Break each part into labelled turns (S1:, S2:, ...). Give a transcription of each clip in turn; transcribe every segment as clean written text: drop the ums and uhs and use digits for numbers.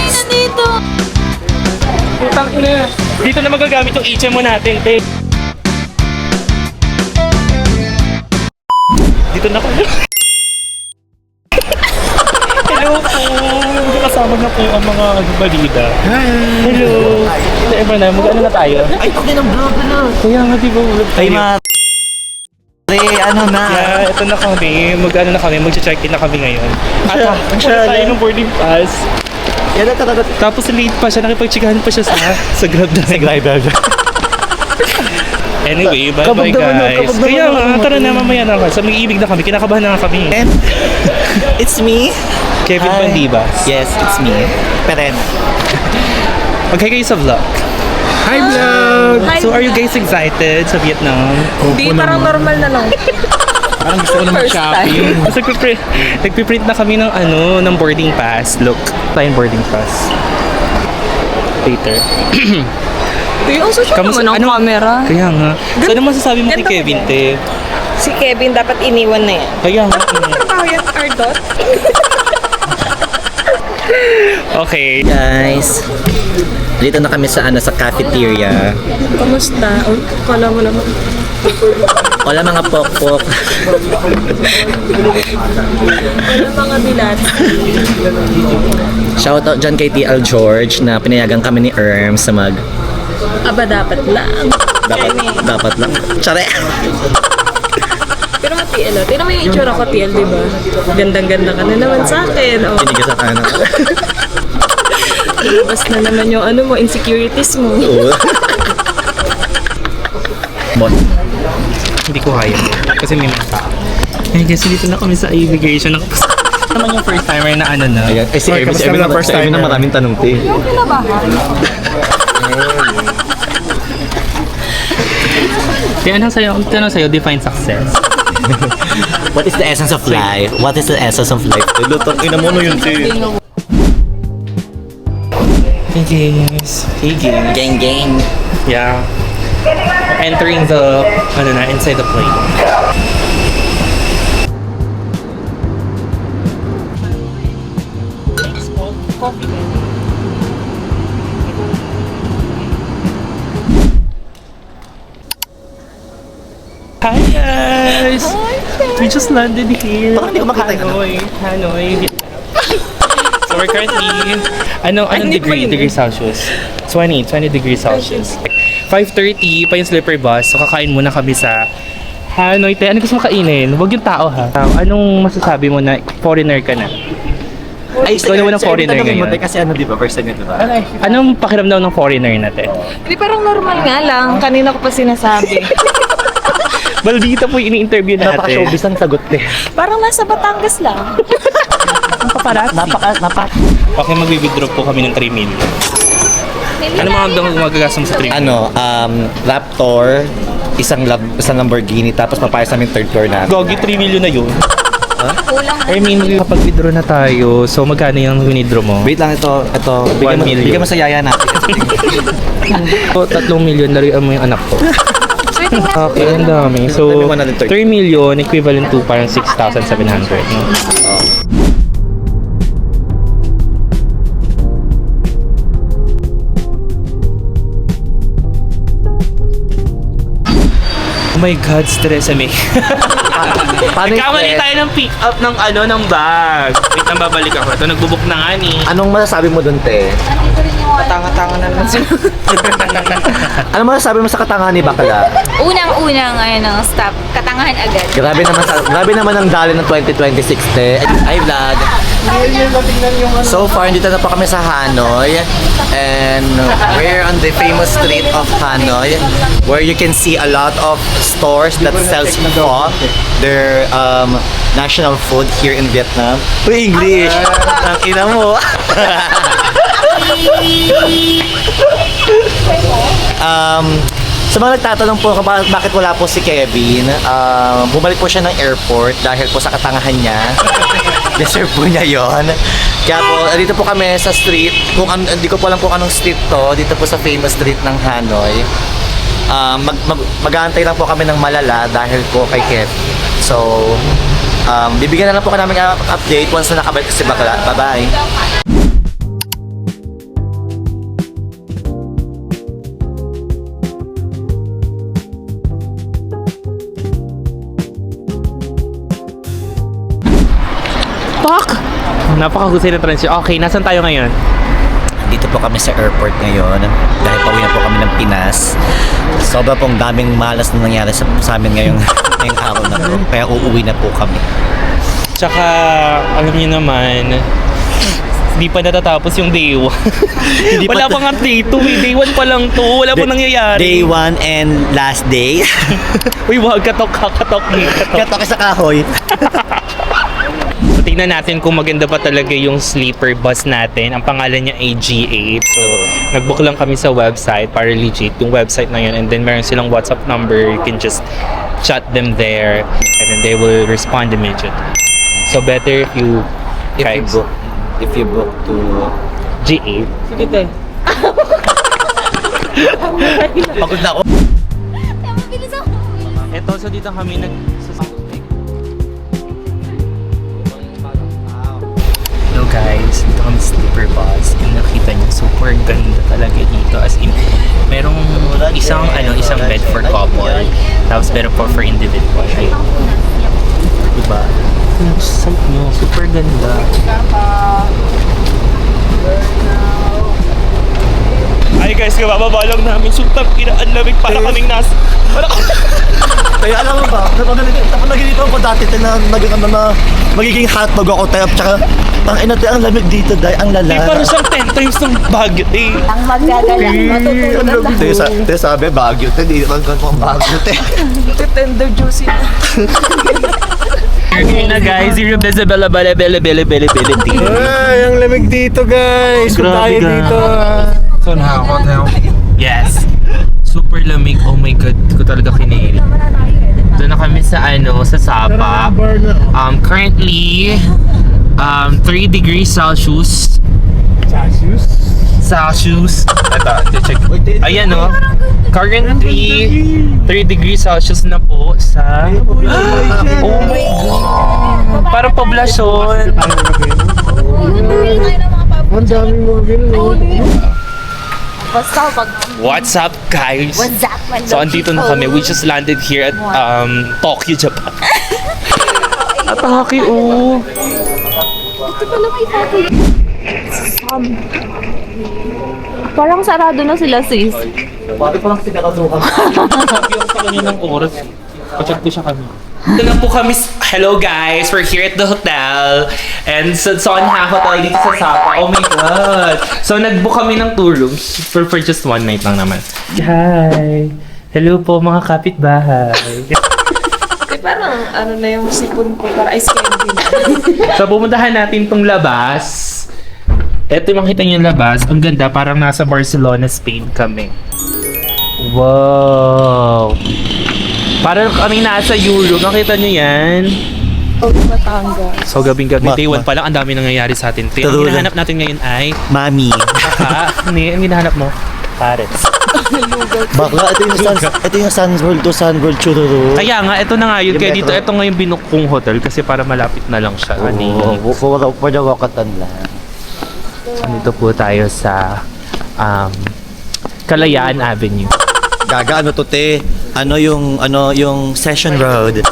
S1: nandito.
S2: Putang ina. Dito na magagamit yung HMO natin, te. Dito na kayo. Hello po. Kasama na po ang mga balida. Hello. Ever na, mag-ano na tayo?
S3: Ay, okay ng vlog na.
S2: Kaya nga, di ba vlog
S3: Ay,
S2: tayo?
S3: ano na.
S2: Yeah, ito na kami. Mag-ano na kami, mag-check-in na kami ngayon. At wala tayo ng boarding pass.
S3: Yan ang katagat.
S2: Tapos late pa siya, nakipagchikahan pa siya sa Grab driver. Anyway, bye-bye guys. Kaya nga, tara na, mamaya na ako. Sa may-ibig na kami, kinakabahan na nga kami.
S3: And it's me.
S2: Kevin
S3: Hi.
S2: Pandibas.
S3: Yes, it's me. Peren.
S2: Mag-hi kayo sa vlog. Hi vlog!
S1: Hi,
S2: So are you
S1: vlog.
S2: guys excited sa Vietnam?
S1: Hindi, parang normal na lang.
S2: Parang gusto ko na mag-shopping. Nagpiprint na kami ng ng boarding pass. Look, tayong boarding pass. Later.
S1: Uy, ang social
S2: Kamusta-
S1: naman ang camera.
S2: Kaya nga. So ano masasabi mo kay
S1: Ganda
S2: Kevin,
S1: ba
S2: te?
S1: Si Kevin dapat iniwan na yan.
S2: Kaya nga.
S1: Trabaho yan, Ardot.
S2: Okay.
S3: Guys, dito na kami sa sa cafeteria.
S1: Kamusta? Oh, kala mo naman.
S3: Wala mga pokpok.
S1: Wala mga bilat.
S3: Shoutout dyan kay TL George na pinayagan kami ni Erms sa
S1: Aba, dapat lang.
S3: dapat lang. Tsare!
S1: Pero TL, oh. Tignan mo yung itsura ko, TL, di ba? Gandang-ganda ka na naman sa akin. Oh.
S3: Kinigas sa kanan.
S1: Labas na naman yung insecurities mo.
S3: Bon.
S2: Hindi ko kaya. Kasi may mga tao. Ay, kasi dito na kami sa immigration. Naman yung first timer na na.
S3: Ayan. Eh, si Erms na first time na maraming tanong, te.
S1: Yung kinabahan.
S2: Tanong sa'yo, define success.
S3: What is the essence of life? What is the essence of life? Lutong ina mo yun, te.
S2: Hey guys. Hey guys.
S3: Gang, gang.
S2: Yeah. Entering the, inside the plane. Hi guys! We just landed here.
S3: Bakit hindi ko makita yun?
S2: Hanoi. So we're currently, anong degree Celsius? 20 degrees Celsius. 5:30 pa yung sleeper bus. So kakain muna kami sa Hanoi. Ano gusto mo kainin? Huwag yung tao ha. Anong masasabi mo na foreigner ka na?
S3: Ay,
S2: ikaw naman ang foreigner ngayon.
S3: Kasi di ba? First time yun, di ba?
S2: Anong pakiramdam ng foreigner natin?
S1: Hindi, parang normal nga lang. Kanina ko pa sinasabi.
S2: Baldita po yung ini-interview natin.
S3: Napaka-showbiz ang sagot, te.
S1: Parang nasa Batangas lang.
S2: Okay, mag-withdraw po kami ng 3 million. Ano mga magagastos sa 3 million?
S3: Raptor, isang Lamborghini, tapos papayas namin third floor na.
S2: Gogi, 3 million na yun.
S1: Kulang na.
S2: I mean, kapag withdraw na tayo, so magkano yung withdraw mo?
S3: Wait lang, ito.
S2: 1 million.
S3: Bigyan mo sa yaya natin.
S2: So, 3 million, laruan mo yung anak ko. Okay, ang dami. So, 3 million equivalent to parang 6,700. No? Oh my God, stress me.
S3: Paano
S2: Nagkamali tayo ng pick up ng bag. Wait, nang babalik ako. Ito, nagbubuk na nga ni.
S3: Anong masasabi mo dun, te?
S2: Tanga-tanga na lang sila.
S3: Ano masasabi mo sa katangahan ni Bakla?
S4: Unang-unang stop, katangahan agad.
S3: Grabe naman ang dali ng 2026, te. Hi, vlog. So far, dito na po kami sa Hanoi. And we're on the famous street of Hanoi, where you can see a lot of stores that sells pho, their national food here in Vietnam. Uy, English! Ang ina mo! Sa mga nagtatanong po bakit wala po si Kevin, bumalik po siya ng airport dahil po sa katangahan niya. Deserve po niya yon. Kaya po, dito po kami sa street. Hindi ko po alam kung anong street to. Dito po sa famous street ng Hanoi. Mag-aantay lang po kami ng malala dahil po kay Kevin. So, bibigyan na lang po namin update once na nakabalik si Bakla. Bye-bye!
S2: Napakahusay ng transition. Okay, nasan tayo ngayon?
S3: Dito po kami sa airport ngayon dahil pauwi na po kami ng Pinas. Sobra pong daming malas na nangyari sa amin ngayong araw na to. Kaya uuwi na po kami.
S2: Tsaka, alam niyo naman, hindi pa natatapos yung day 1. Wala pa nga day 2 eh. Day 1 pa lang to. Wala pa nangyayari.
S3: Day 1 and last day.
S2: Uy, wag katok.
S3: Katok sa kahoy.
S2: So, tingnan natin kung maganda pa talaga yung sleeper bus natin. Ang pangalan niya ay G8. So, nag-book lang kami sa website para legit yung website na yun. And then, meron silang WhatsApp number. You can just chat them there. And then, they will respond immediately. So, better if you
S3: book to
S2: G8.
S1: Sige, te.
S3: pagod na ako.
S4: Mabilis ako.
S2: Eto, so dito kami Hello guys, dito kami sa sleeper bus. Yung nakita niyo, super ganda talaga dito. As in, merong isang bed for couple. Tapos meron po for individual. Ay, diba? Yung site nyo, super ganda. Ay guys, kabababa lang namin. Sultan, ang lamig para kaming nasa...
S3: Kaya alam mo ba, tapos naginito ako dati magiging hotdog ako tayo. Tsaka, ang lamig dito dahil ang lala.
S2: Parang siyang 10 times ng Baguio eh.
S4: Ang magagalang matutunan lang.
S3: Te sabi, Baguio. Te, di naman kung Baguio, te.
S1: Tender juicy na.
S2: Here na guys, zero decibel availability.
S5: Ay, ang lamig dito guys. Kung tayo
S2: Grabe
S5: dito.
S3: So, nakakot.
S2: Yes. Super lamig. Oh my god, hindi ko talaga kinilig. Doon na kami sa sa Sapa. Currently 3 degrees Celsius. Ito, check. Ayan o. Currently 3 degrees Celsius na po sa... Oh my god. Parang poblasyon.
S5: Ang daming mga ganun.
S4: Basta pag
S2: What's up guys?
S4: what's up, man?
S2: So andito na kami. We just landed here at Tokyo, Japan. Atake oh.
S4: Ito pala may package. Parang sarado na sila, sis.
S3: Pati pa lang sinakasukan.
S2: Yung sa kanya ng oras. Pachat ko siya kami. Ito na po kami. Hello guys, we're here at the hotel. And sa Sonha Hotel dito sa Sapa. Oh my god. So nag-book kami ng 2 rooms for just 1 night lang naman. Hi. Hello po mga kapitbahay.
S1: Parang na yung sipon ko, para ice candy na.
S2: So pumuntahan natin tong labas. Ito yung makita niyo yung labas. Ang ganda, parang nasa Barcelona, Spain kami. Wow! Parang kami nasa Europe. Nakita niyo yan?
S1: Batangas.
S2: So gabing-gabi,
S3: Ma-
S2: day 1
S3: ma-
S2: pa lang, ang dami nangyayari sa atin. Ang
S3: True.
S2: hinahanap natin ngayon ay...
S3: Mami.
S2: Ano yung hinahanap mo? Parrots.
S3: Bakla, ito yung Sun World Chururu.
S2: Kaya nga, ito na nga yun.
S3: Yung
S2: Kaya dito,
S3: metro.
S2: ito nga yung binook kong hotel kasi para malapit na lang siya.
S3: For the wakatan lang.
S2: So, dito po tayo sa Kalayaan Avenue.
S3: Gaga, ano to, te? Ano yung Session Road?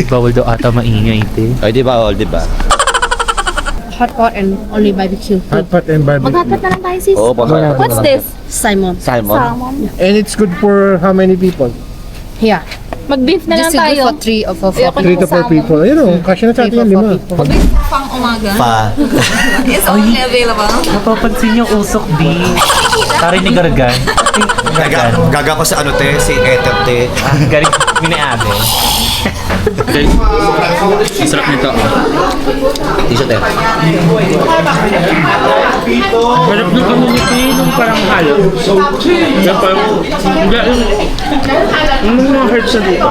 S2: Bawal daw ata maingay, te.
S3: Ay, di ba? Di ba?
S6: Hot pot and only barbecue.
S5: Hot pot and barbecue.
S4: Maghakat na lang tayo, sis.
S3: Oo, baka.
S4: What's this?
S6: Simon.
S3: Salmon.
S4: Salmon.
S5: And it's good for how many people?
S6: Yeah.
S4: Mag-beef na lang
S6: Just
S4: tayo.
S6: good for 3 of 4
S4: Ayoko
S5: 3 to 4
S4: salmon.
S5: people. Ayun o, kasya na sa atin yung 5.
S4: Mag-beef pang umaga.
S3: Pa.
S4: Is only available.
S2: Napapansin yung usok, di. Tari ni Gargan.
S3: Gaga ko sa ano, te? Si Ether, te.
S2: Galing, minabe. Sarap nito.
S3: T-shirt, te.
S2: Sarap ng community nung parang halo. Yung parang, yung mga herbs na dito.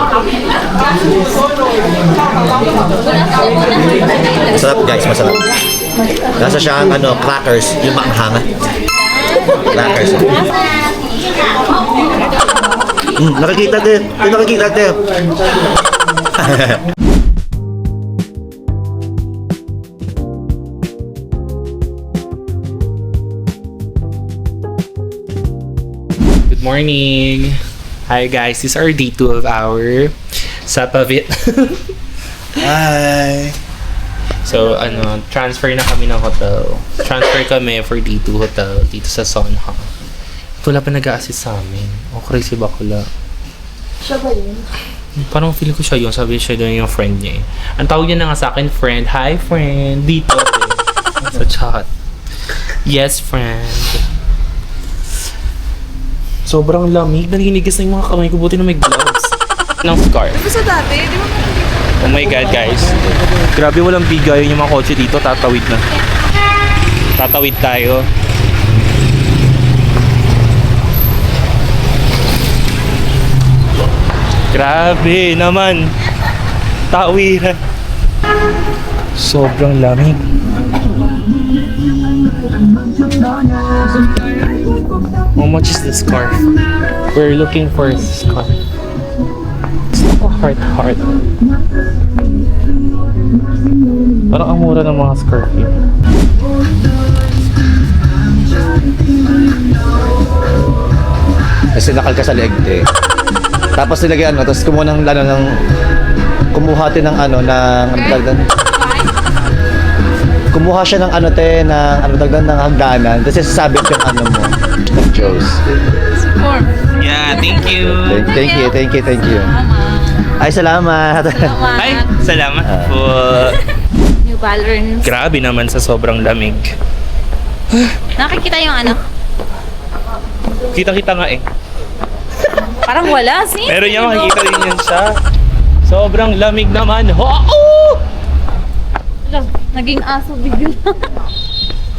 S3: Masarap, guys. Masarap. Nasa siyang, crackers. Yung maanghanga. Crackers. Nakikita, te. Nakikita, te.
S2: Good morning. Hi guys, this is our day 2 of our Sapavit.
S3: Hi.
S2: So, transfer na kami ng hotel. Transfer kami for D2 hotel dito sa Sonha. Wala pa nag-a-assist sa amin. Okay si Bakula.
S1: Siya ba yun?
S2: Parang feeling ko siya yun. Sabi siya doon yung friend niya eh. Ang tawag niya na nga sa akin, friend. Hi, friend. Dito. Sa chat. Yes, friend. Sobrang lamig. Nanginigis na yung mga kamay ko. Buti na may gloves. Ng scarf.
S4: Gusto dati, di ba?
S2: Oh my God, guys. Grabe, walang bigay yung mga kotse dito. Tatawid na. Tatawid tayo. Grabe naman. Tawiran. Sobrang lamig. How much is the scarf? We're looking for a scarf. It's like a heart. Parang ang mura ng mga scarf yun.
S3: Kasi nakal ka sa leeg eh. Tapos nilagay tapos kumuha ng kumuha din ng kumuha siya ng ng hagdanan. Tapos sasabit yung mo. Joes.
S2: Yeah, thank you.
S3: Thank you. Ay, salamat.
S2: Ay, salamat po.
S4: New Balance.
S2: Grabe naman sa sobrang lamig.
S4: Nakikita yung
S2: Kita-kita nga eh.
S4: Parang wala, sis.
S2: Pero yung makikita din yan siya. Sobrang lamig naman. Oh!
S4: Naging aso bigla.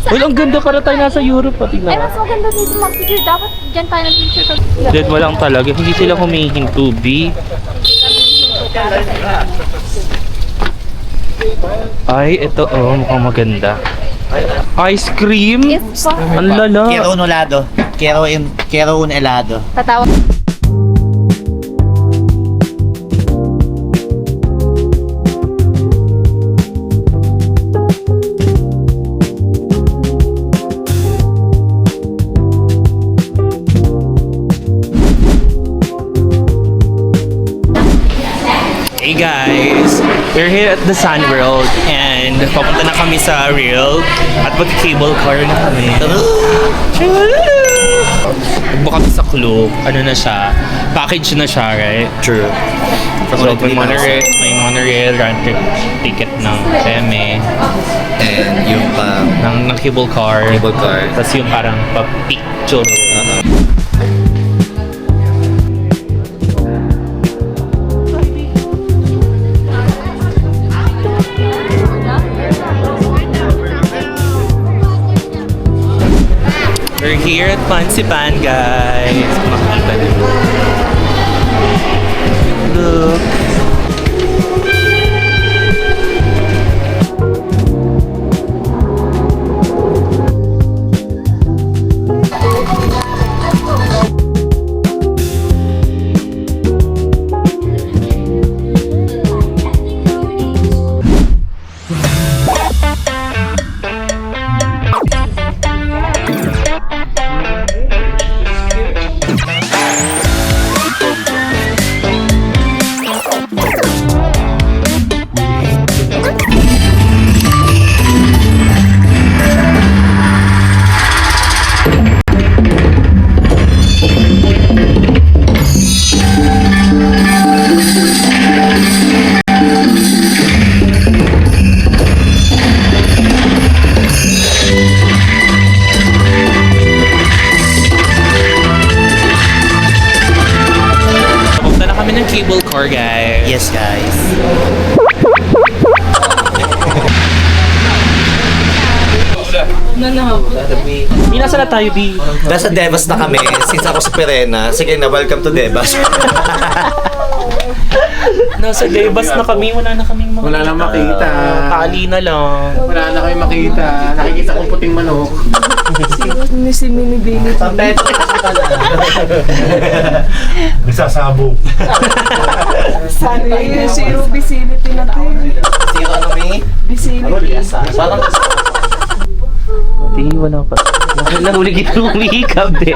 S2: Well, ang ganda para tayo nasa Europe pati
S4: Ay,
S2: na.
S4: mas maganda dito mag-picture. Dapat dyan tayo ng-picture.
S2: Dead walang talaga. Hindi sila humihinto, B. Ay, ito mukhang maganda. Ice cream?
S4: Yes po.
S2: Ang lala.
S3: Quiero un helado. Quiero un helado.
S4: Tatawa.
S2: Hey guys! We're here at the Sun World and papunta na kami sa Real at mag-cable car na kami. Nagbook kami sa Klook. Ano na siya? Package na siya, right?
S3: True.
S2: So, may monorail, round trip ticket ng Feme,
S3: And yung
S2: ng cable car.
S3: Cable car.
S2: Tapos yung parang pa-picture. We're here at Pansipan, guys. Makikita niyo. Look. Cable car, guys.
S3: Yes, guys.
S2: B, nasa na tayo, B?
S3: Nasa Devas na kami. Since ako sa Perena. Sige na, welcome to Devas.
S2: Nasa Devas na kami. Wala na kaming mga...
S5: Wala na makita.
S2: Tali na lang.
S5: Wala na kayo makita. Nakikita kong puting manok.
S1: Si Mini Baby.
S3: Pampeto ka na.
S5: Nagsasabog.
S1: Sana yun, zero vicinity natin.
S3: Zero ano, Mi?
S1: Vicinity.
S3: Parang
S2: Hindi, wala pa. Nahuli kita umihikab, eh.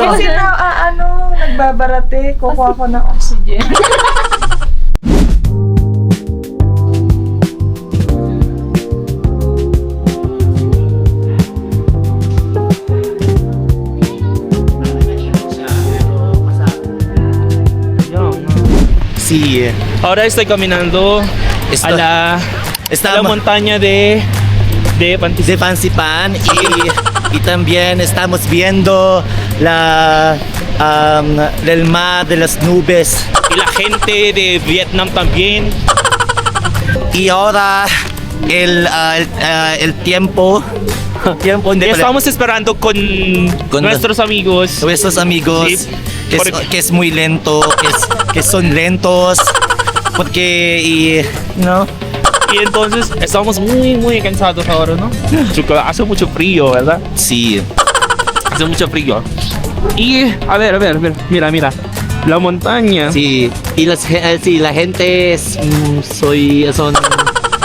S1: Kasi nagbabarate, kukuha ko ng oxygen.
S3: Sí.
S2: Ahora estoy caminando
S3: Esto-
S2: a la
S3: Estamos
S2: montaña de Pantis.
S3: de Pansipan y también estamos viendo el mar de las nubes.
S2: Y la gente de Vietnam también.
S3: Y ahora el tiempo. Tiempo
S2: Y
S3: de
S2: estamos esperando con nuestros amigos.
S3: nuestros amigos
S2: Sí,
S3: que es muy lento, que son lentos. Porque, ¿no?
S2: Y entonces estamos muy cansados ahora, ¿no? Porque hace mucho frío, ¿verdad?
S3: Sí.
S2: Hace mucho frío. Y, a ver, mira. La montaña.
S3: Sí, y la gente son,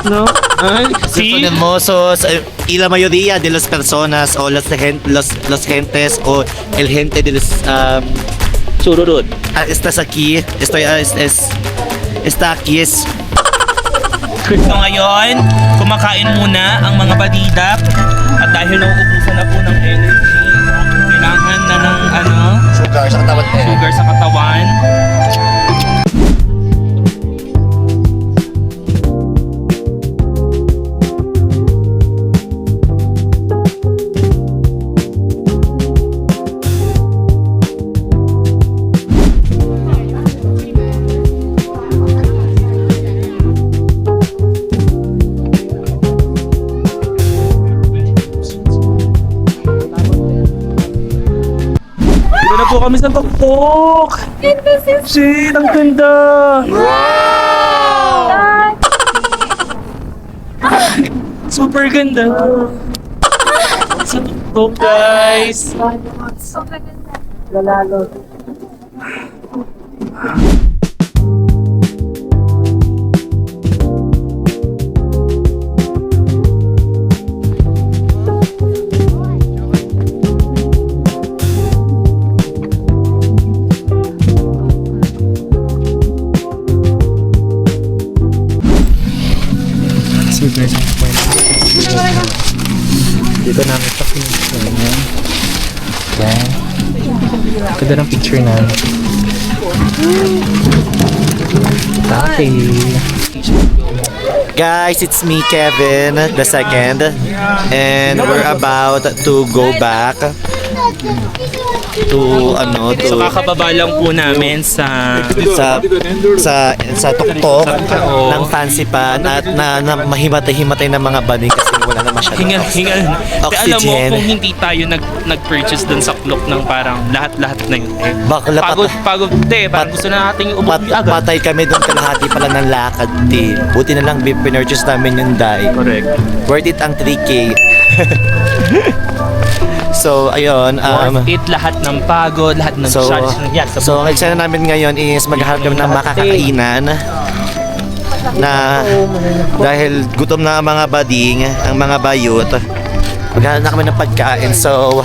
S3: ¿no?
S2: Ay,
S3: Son
S2: sí.
S3: hermosos y la mayoría de las personas o los gentes o el gente de los
S2: Sururut.
S3: estás aquí, está aquí es
S2: So ngayon, kumakain muna ang mga badidap at dahil nauubusan na po ng energy, kailangan na ng
S3: sugar sa katawan
S2: sugar sa katawan. Dito na po kami sa tuktok! Shit, ang ganda! Super ganda! Sa tuktok, guys! Dito namin sa pinagsasayan. Yan. Ganda ng picture na. Okay.
S3: Guys, it's me, Kevin, the second, and we're about to go back to
S2: So kakababa lang po namin sa
S3: sa tuktok ng Pansipan at na mahimatay-himatay ng mga bading kasi wala na masyadong
S2: hingal. Alam mo,
S3: oxygen.
S2: kung hindi tayo nag-purchase dun sa clock ng parang lahat na yun eh.
S3: Bakla
S2: Pagod parang gusto na nating umuwi agad.
S3: patay kami doon kalahati pala ng lakad din. Buti na lang pinurchase namin yung dye.
S2: Correct.
S3: Worth it ang 3K. So, ayun.
S2: Worth it lahat ng pagod, lahat ng challenge ng
S3: So, ang eksena namin ngayon is maghahanap kami ng makakainan na dahil gutom na ang mga bading, ang mga bayot, maghahanap na kami ng pagkain. So,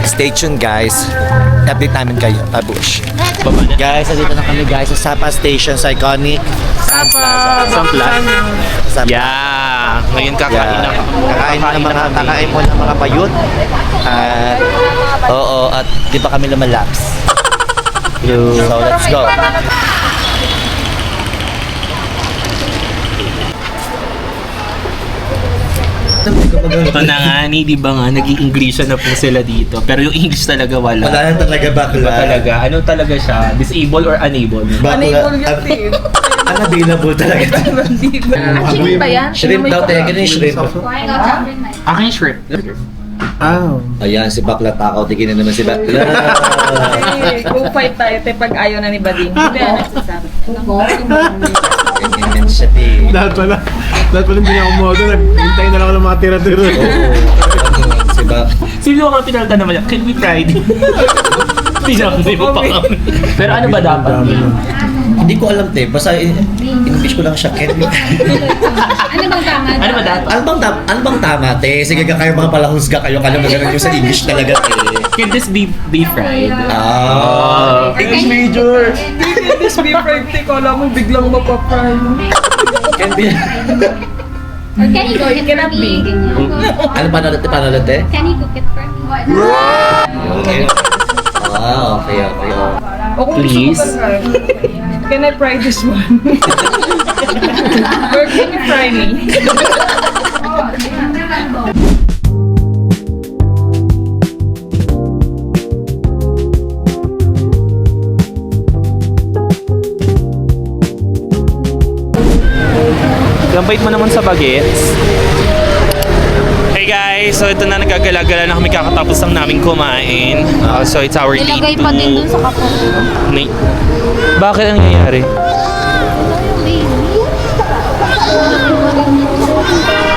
S3: stay tuned guys. Update namin kayo. Tabush. Guys, nandito na kami guys sa Sapa Station sa iconic
S2: Sampla.
S3: Sapa.
S2: Yeah. Ngayon kakain na.
S3: Kakain mo ng mga bayot. Oo, at di pa kami lumalaps. So, let's go.
S2: Ito na nga, di ba nga, nag-i-English na po sila dito. Pero yung English talaga wala.
S3: Wala na talaga bakla.
S2: Iba talaga. Ano talaga siya? Disable or unable?
S3: Unavailable talaga.
S4: Chicken ba yan?
S3: Shrimp daw, tayo. Ganun yung shrimp.
S2: Akin yung shrimp.
S3: Ayan, si Bakla takaw. Tignan naman si Bakla.
S1: Go fight tayo, te, pag ayaw na ni Bading. Hindi na nagsasabi.
S3: Ganyan siya, te.
S5: Lahat pala hindi niya kumodo. Naghintay na lang ako ng mga tira-tira.
S3: Si Bak.
S2: Sino ka pinalta naman yan? Can we Friday? Pinakasay mo pa kami. Pero ano ba dapat?
S3: Hindi ko alam, te. Basta English ko lang siya, Ken.
S4: Ano bang tama?
S2: Ano ba dapat?
S3: Ano bang tama, te? Sige ka kayo mga palahusga kayo. Kala magalang yung sa English talaga, te.
S2: Can this be fried?
S3: English major.
S1: This beef fried te, kala mo biglang mapapry.
S3: Can be.
S4: Or can you cook it for me?
S3: Ano paano ulit, te?
S4: Can you cook it for me?
S3: Okay. Okay.
S1: O kung
S2: Please?
S1: gusto mo ba can I fry this one? Or can you fry me?
S2: Ang bait mo naman sa bagets. Hey guys, so ito na nagagala-gala na kami kakatapos lang namin kumain. So it's our day
S4: Ilagay
S2: 2.
S4: pa din dun sa kapo.
S2: Bakit ang nangyayari?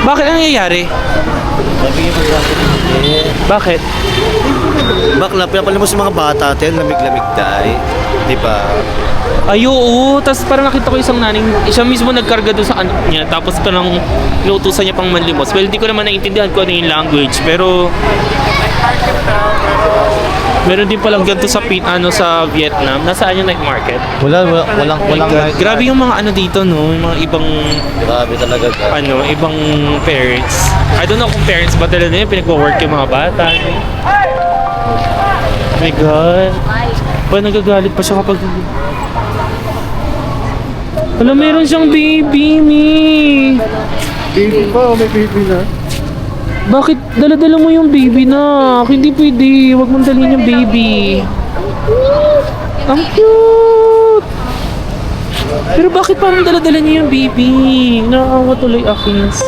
S2: Bakit ang nangyayari? Bakit?
S5: Bakla, pinapalim mo sa mga bata, te. Lamig-lamig dahil. Di ba?
S2: Ay, oo. Tapos parang nakita ko isang naning, siya mismo nagkarga doon sa anak niya. Tapos parang inuutusan niya pang manlimos. Well, di ko naman naintindihan kung ano yung language. Pero, meron din palang ganito sa sa Vietnam. Nasaan yung night market?
S5: Walang
S2: Grabe yung mga ano dito, no? Yung mga ibang,
S5: Grabe talaga.
S2: ibang parents. I don't know kung parents ba talaga yun, pinag-work yung mga bata. No? Oh my God. Pa nagagalit pa siya kapag... Alam, meron siyang baby, me.
S5: Baby pa, may baby na.
S2: Bakit dala-dala mo yung baby na? Hindi pwede. Huwag mong dalhin yung baby. Ang cute! Pero bakit parang dala-dala niya yung baby? Nakakawa tuloy, Akins.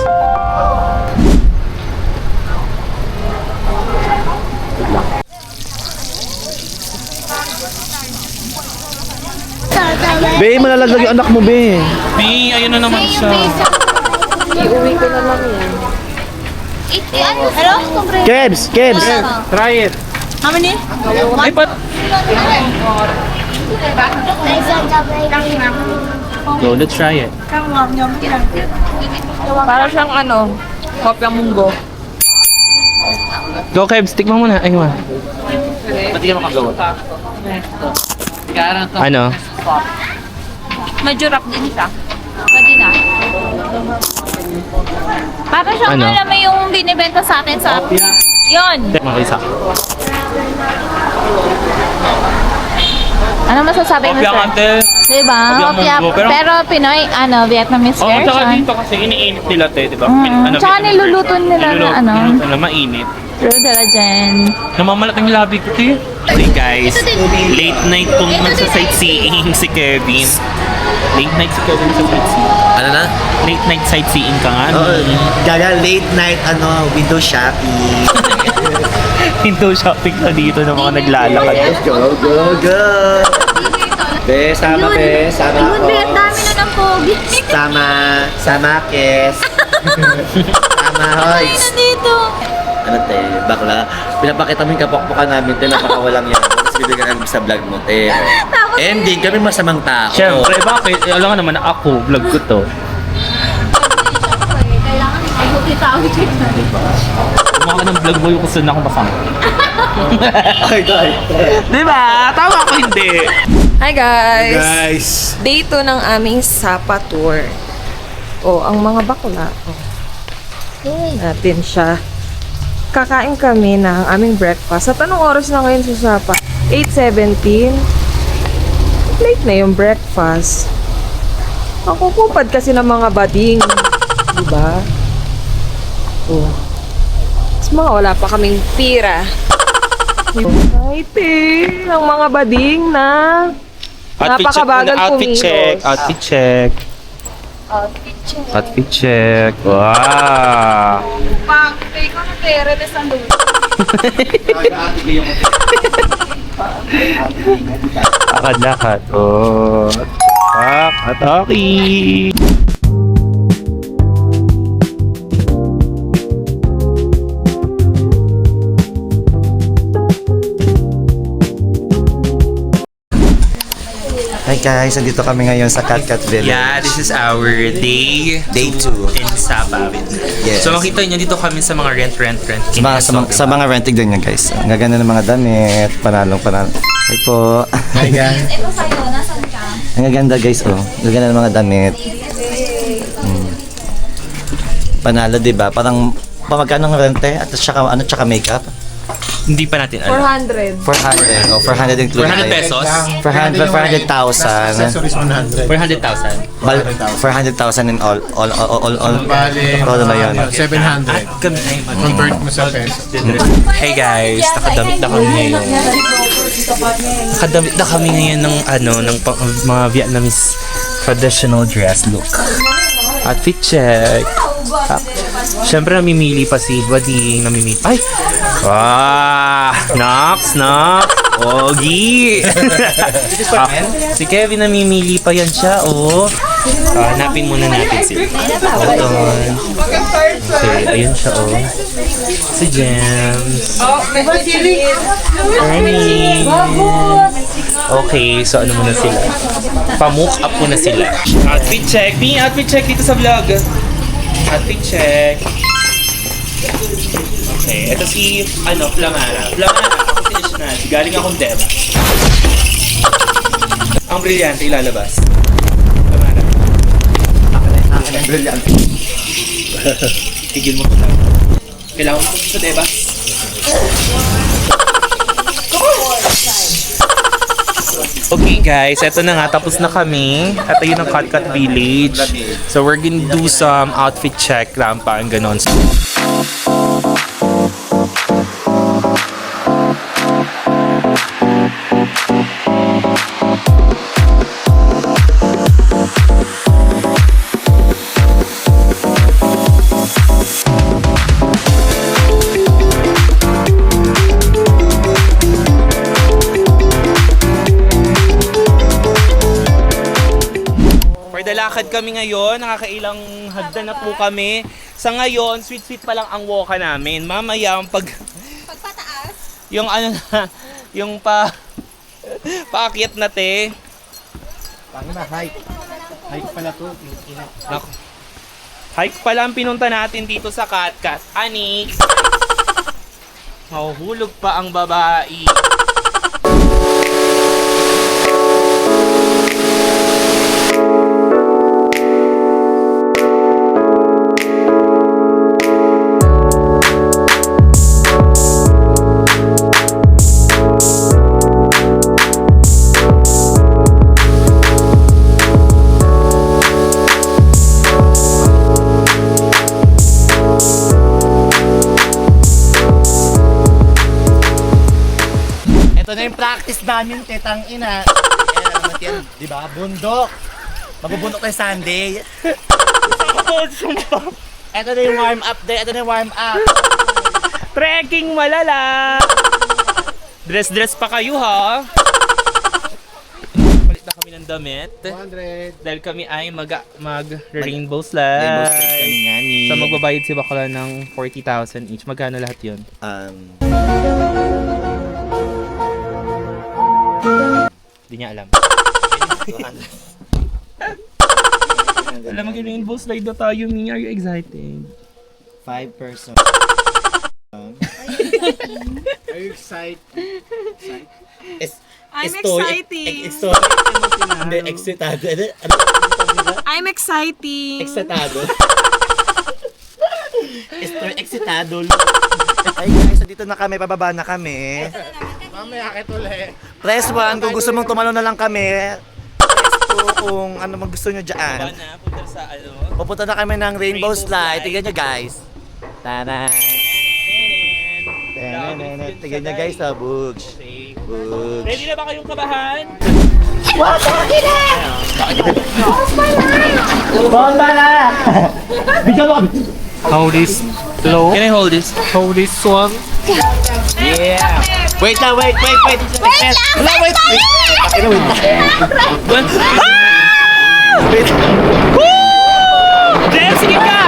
S5: Be, malalaglag yung anak mo, be.
S2: Be, ayun na naman siya.
S1: Iuwi ko na lang yan.
S4: Hello?
S5: Kebs!
S2: Try it.
S4: How many?
S2: Ay, pat... Go, let's try it.
S1: Para siyang kopyang munggo.
S2: Go, Kebs. Tikman mo na. Ay, ma.
S3: Pati ka makagawa.
S2: Ano?
S4: Medyo rap din siya. Pwede na. Para siyang
S2: Ano?
S4: alam mo yung binibenta sa atin sa... Yun!
S2: Tikman ko isa.
S4: Ano masasabi mo,
S2: Kopya
S4: sir?
S2: ate.
S4: Diba?
S2: Kopya
S4: Kopya,
S2: munggo, pero-
S4: pero Pinoy, Vietnamese
S2: Oo, tsaka
S4: version.
S2: dito kasi iniinit nila, te, di ba?
S4: Tsaka niluluto nila na
S2: Niluluto na mainit.
S4: True diligent.
S2: Namamalat ang labi ko, te. Hey guys, late night pong magsa-sightseeing si Kevin. Late night si Kevin sa sightseeing.
S3: Ano na?
S2: Late night sightseeing ka nga.
S3: Gaga late night, window shopping.
S2: Window shopping na dito ng mga naglalakad.
S3: Go! Be, sama, be. Sama
S4: Yun,
S3: ako.
S4: be, ang dami na ng pogi.
S3: Sama, kes. Sama, hoy.
S4: Nandito.
S3: Ano, te, bakla. Pinapakita mo yung kapokpokan namin, te, napakawalang yan. Tapos bibigyan namin sa vlog mo, te. Ending, kami masamang tao.
S2: Siyempre, bakit? Alam nga naman na ako, vlog ko to.
S4: Kailangan i-tawag kita.
S2: Kumuha ka ng vlog mo yung kung saan ako masama.
S3: Ay, dahil.
S2: Diba? Tama ko hindi.
S1: Hi guys!
S5: Guys!
S1: Day 2 ng aming Sapa Tour. Ang mga bakla. Tingnan natin siya. Kakain kami ng aming breakfast. At anong oras na ngayon sa Sapa? 8:17. Late na yung breakfast. Ang kukupad kasi ng mga bading. Diba? Mas mga wala pa kaming pira. Ay, ang mga bading na napakabagal
S2: Outfit check.
S1: kumilos.
S2: Outfit check. Outfit check. Wow.
S1: Pag-pay ko na pera na sa lupa.
S2: Akad-lakad. Oh. Ataki.
S3: Hi guys, nandito kami ngayon sa Katkat Village.
S2: Yeah, this is our day
S3: Day 2.
S2: in Sabah.
S3: Yes.
S2: So makita nyo dito kami sa mga rent.
S3: Sa mga renting din yan guys. Ang gaganda ng mga damit, panalo. Hi po.
S2: Hi guys.
S4: Ito sa'yo, nasan ka?
S3: Ang gaganda guys, oh. Ang gaganda ng mga damit. Panalo, di ba? Parang pamagkano ng rente at tsaka makeup?
S2: Hindi pa natin alam.
S1: 400.
S3: 400. Oh, 400 including.
S2: 400 pesos?
S3: 400,000.
S2: 400,000.
S3: 400,000 in all todo na yun.
S7: 700.
S2: At kami ay
S7: Convert mo sa peso.
S2: Hey guys, nakadamit na kami ngayon. Nakadamit na kami ngayon ng mga Vietnamese traditional dress look. Outfit check. Siyempre namimili pa si Bading, namimili. Ay! Nox! Ogi! Si Kevin namimili pa yan siya, oh. Hanapin muna natin sila. Hold on. Okay, ayun siya, oh. Si Gems. Ernie. Okay, so ano muna sila? Pa-move up muna sila. Outfit check. Ping outfit check dito sa vlog. Outfit check. Okay, ito si, Flamara. Ako finish na. Galing akong Deva. Ang brilyante ilalabas. Flamara.
S3: Ang brilliant.
S2: Tigil mo ito lang. Kailangan ko sa Deva. Okay guys, eto na nga, tapos na kami. At ayun ang Katkat Village. So we're gonna do some outfit check lang pa, ang ganon. Lakad kami ngayon, nakakailang hagdan na po kami. Sa ngayon, sweet pa lang ang walka namin. Mamaya ang pagpataas, yung yung paakyat na te.
S7: Paano na hike? Hike pala to.
S2: Naku. Hike pala ang pinunta natin dito sa Katkat. Ani, mahuhulog pa ang babae.
S5: Ito na yung practice namin, tetang ina. Di ba? Bundok. Magbubundok tayo Sunday. Ito na yung warm up day. Ito na yung warm up.
S2: Trekking malala! Dress pa kayo ha! Palit na kami ng damit.
S7: 100.
S2: Dahil kami ay mag-rainbow
S3: Rainbow
S2: slide.
S3: slide kami nga ni.
S2: So magbabayad si Bakla ng 40,000 each. Magkano lahat yun? Hindi niya alam. Alam mo, rainbow slide na tayo, Mi. Are you excited?
S3: 5 person.
S7: Are you excited?
S1: I'm exciting.
S3: Hindi, excitado.
S1: I'm exciting.
S3: Excitado. Excitado. Ay guys, dito na kami, pababa na kami.
S7: Mamaya akit ulit.
S3: Press 1 kung gusto mong tumalo na lang kami. Press 2 kung ano mang gusto nyo dyan.
S2: Na, punta sa
S3: Pupunta na kami ng rainbow
S2: Rainbow
S3: slide.
S2: slide.
S3: Tignan nyo guys. Tara. Tignan nyo guys sa bugs. Bugs.
S2: Ready na ba kayong kabahan?
S3: Bomba na! Bigyan mo kami.
S2: Hold this low. Can I hold this? Hold this one.
S3: Yeah! Wait lang, wait! Wait lang! Wait! Wait!
S2: Jess, sige ka!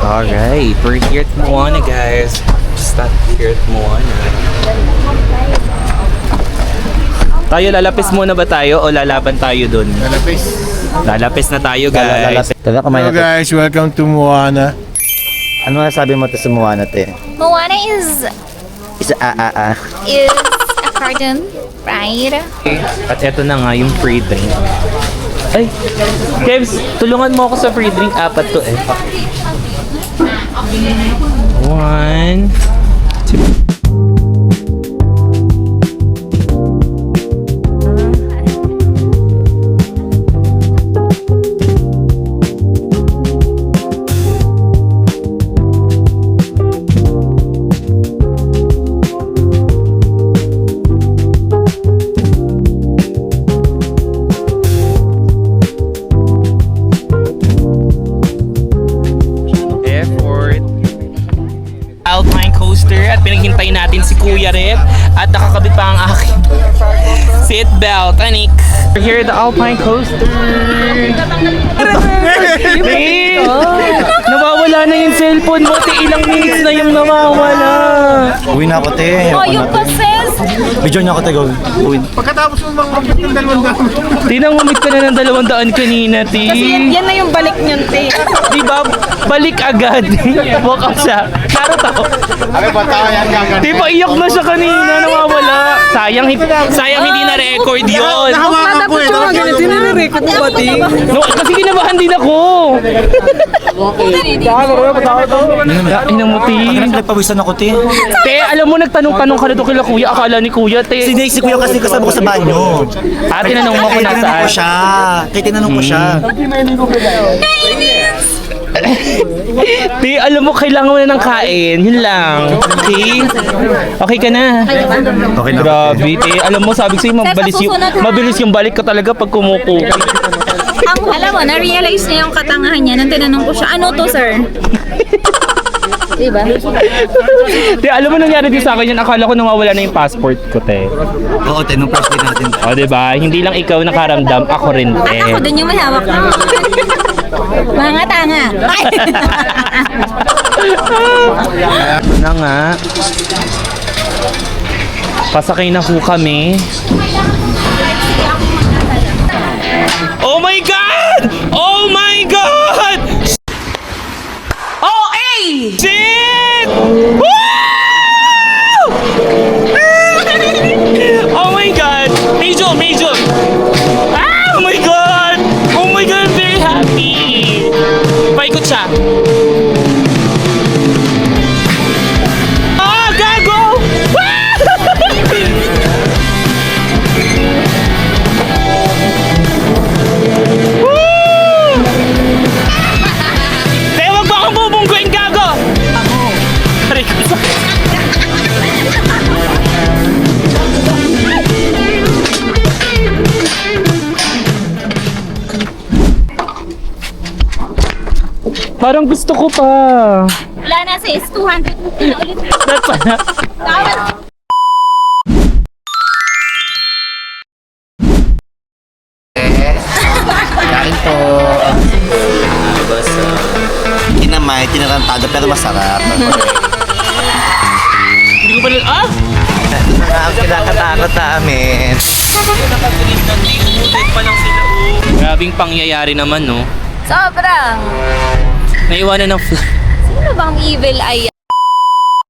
S2: Alright, we're here at Moana, guys. Stop here at Moana. Tayo, lalapis muna ba tayo o lalaban tayo dun?
S7: Lalapis.
S2: Lalapis na tayo, guys.
S3: Tara, kumain
S7: Hello
S3: na tayo.
S7: guys, welcome to Moana.
S3: Ano sabi mo to sa Moana, te?
S4: Moana is
S3: Isa
S4: a cartoon, right?
S2: At eto na nga yung free drink. Ay, Kevs, tulungan mo ako sa free drink. 4 to eh. 1, 2. Effort. Alpine coaster at pinaghintay natin si Kuya Red at nakakabit pa ang aking seat belt. Anik. We're here at the Alpine coaster. Hey! Nawawala na yung cellphone mo. Ilang minutes na yung nawawala.
S3: Uwi na ako, te.
S4: Oh, yung process!
S3: Video niya ako, te. Uwi.
S7: Pagkatapos mo mga ng 200.
S2: Tinangumit ka na ng 200 kanina, Ti.
S1: Yan na yung balik niyan, te.
S2: Di ba? Balik agad. Walk out siya. Charot ako.
S7: Ano ba tayo yan gagawin?
S2: Di ba iyak na siya kanina, nawawala. Sayang hindi na-record yun.
S7: Nahawakan ko eh.
S1: Sinire-record mo ba, te?
S2: No, kasi kinabahan din ako. Inamuti.
S3: Nagpawisan ako, te.
S2: Te, alam mo, nagtanong-tanong ka na doon kila kuya. Akala ni kuya, te.
S3: Si Kuya kasi kasama ko sa banyo.
S2: Tinanong mo kung
S3: Tinanong ko
S2: nasaan.
S3: siya. Kaya tinanong ko siya.
S2: Te, alam mo, kailangan mo na ng kain. Yun lang. Okay? Okay ka na?
S3: Okay na.
S2: Grabe, te. Alam mo, sabi ko sa'yo,
S4: susunod, ha?
S2: mabilis yung balik ka talaga pag kumukupi.
S4: Alam mo, na-realize niya yung katangahan niya nang tinanong ko siya, ano to, sir? Diba?
S2: Te, alam mo nangyari din sa akin yun, akala ko nawawala na yung passport ko, te.
S3: Oo, te. Nung first day natin.
S2: O, diba? Hindi lang ikaw nakaramdam, ako rin, te.
S4: At ako din yung may hawak na. Mga tanga.
S2: Ito na nga. Pasakay na ho kami. Oh my God! Oh my God! Oh, hey! Shit! Woo! Oh my God! Major! Ah! Oh my God! Oh my God! I'm very happy! Paikot siya. Ah! Gago! Woo! Te, wag mo akong bubungguin, gago! Aray ko sa... Parang gusto ko pa.
S4: Wala na sis, 250 na ulit.
S2: That's na.
S4: Tawad.
S3: Kain po. Kinamay, tinarantado pero masarap.
S2: Hindi ko pa na... Ah!
S3: Ang kinakatakot namin.
S2: Pa lang sila, oh. Grabing pangyayari naman, no?
S4: Sobrang.
S2: Naiwanan ng
S4: Sino bang evil eye?